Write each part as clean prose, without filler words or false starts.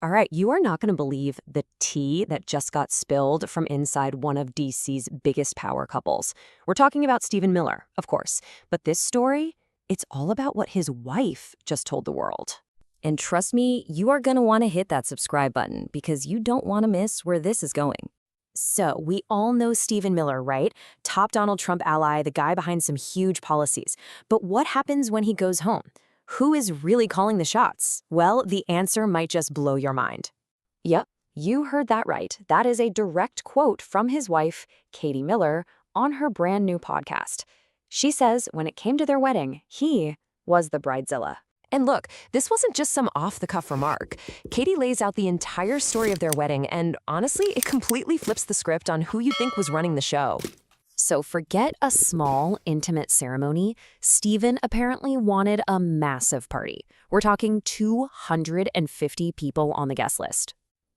All right, you are not going to believe the tea that just got spilled from inside one of DC's biggest power couples. We're talking about Stephen Miller, of course. But this story, it's all about what his wife just told the world. And trust me, you are going to want to hit that subscribe button because you don't want to miss where this is going. So, we all know Stephen Miller, right? Top Donald Trump ally, the guy behind some huge policies. But what happens when he goes home? Who is really calling the shots? Well, the answer might just blow your mind. Yep, you heard that right. That is a direct quote from his wife, Katie Miller, on her brand new podcast. She says when it came to their wedding, he was the bridezilla. And look, this wasn't just some off-the-cuff remark. Katie lays out the entire story of their wedding, and honestly, it completely flips the script on who you think was running the show. So forget a small, intimate ceremony. Stephen apparently wanted a massive party. We're talking 250 people on the guest list.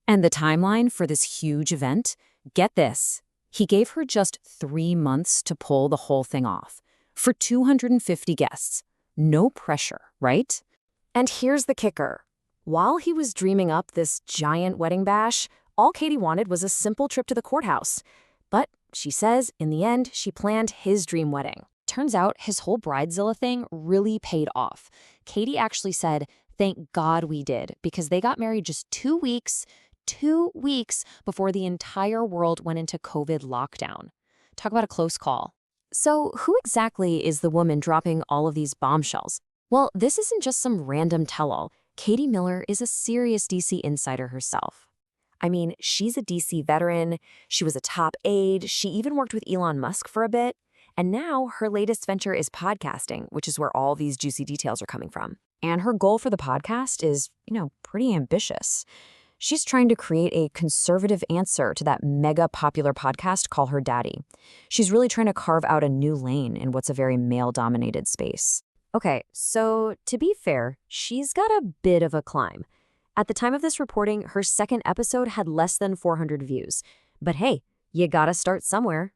And the timeline for this huge event? Get this. He gave her just 3 months to pull the whole thing off. For 250 guests. No pressure, right? And here's the kicker. While he was dreaming up this giant wedding bash, all Katie wanted was a simple trip to the courthouse. But she says, in the end, she planned his dream wedding. Turns out his whole Bridezilla thing really paid off. Katie actually said, thank God we did, because they got married just 2 weeks before the entire world went into COVID lockdown. Talk about a close call. So who exactly is the woman dropping all of these bombshells? Well, this isn't just some random tell-all. Katie Miller is a serious DC insider herself. I mean, she's a DC veteran, she was a top aide, she even worked with Elon Musk for a bit, and now her latest venture is podcasting, which is where all these juicy details are coming from. And her goal for the podcast is, pretty ambitious. She's trying to create a conservative answer to that mega popular podcast, Call Her Daddy. She's really trying to carve out a new lane in what's a very male-dominated space. Okay, so to be fair, she's got a bit of a climb. At the time of this reporting, her second episode had less than 400 views. But hey, you gotta start somewhere.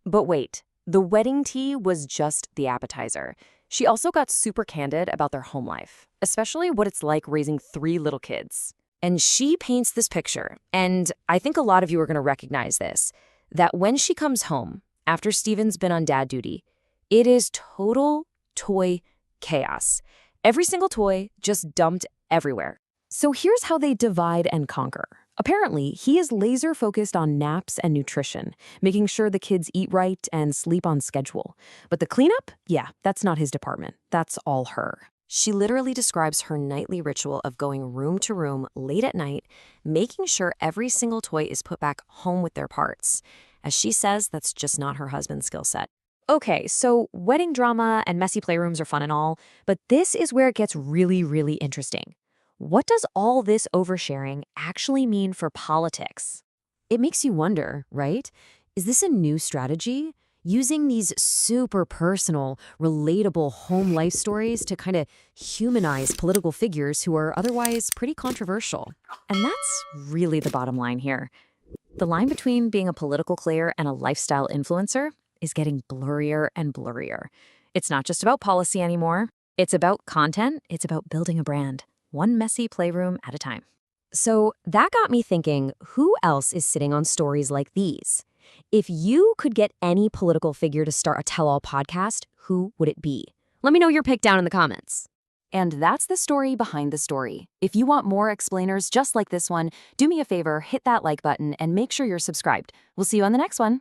But wait, the wedding tea was just the appetizer. She also got super candid about their home life, especially what it's like raising 3 little kids. And she paints this picture, and I think a lot of you are going to recognize this, that when she comes home, after Stephen's been on dad duty, it is total toy chaos. Every single toy just dumped everywhere. So here's how they divide and conquer. Apparently, he is laser focused on naps and nutrition, making sure the kids eat right and sleep on schedule. But the cleanup? Yeah, that's not his department. That's all her. She literally describes her nightly ritual of going room to room late at night, making sure every single toy is put back home with their parts. As she says, that's just not her husband's skill set. Okay, so wedding drama and messy playrooms are fun and all, but this is where it gets really, really interesting. What does all this oversharing actually mean for politics? It makes you wonder, right? Is this a new strategy? Using these super personal, relatable home life stories to kind of humanize political figures who are otherwise pretty controversial. And that's really the bottom line here. The line between being a political player and a lifestyle influencer is getting blurrier and blurrier. It's not just about policy anymore. It's about content. It's about building a brand, one messy playroom at a time. So that got me thinking, who else is sitting on stories like these? If you could get any political figure to start a tell-all podcast, who would it be? Let me know your pick down in the comments. And that's the story behind the story. If you want more explainers just like this one, do me a favor, hit that like button and make sure you're subscribed. We'll see you on the next one.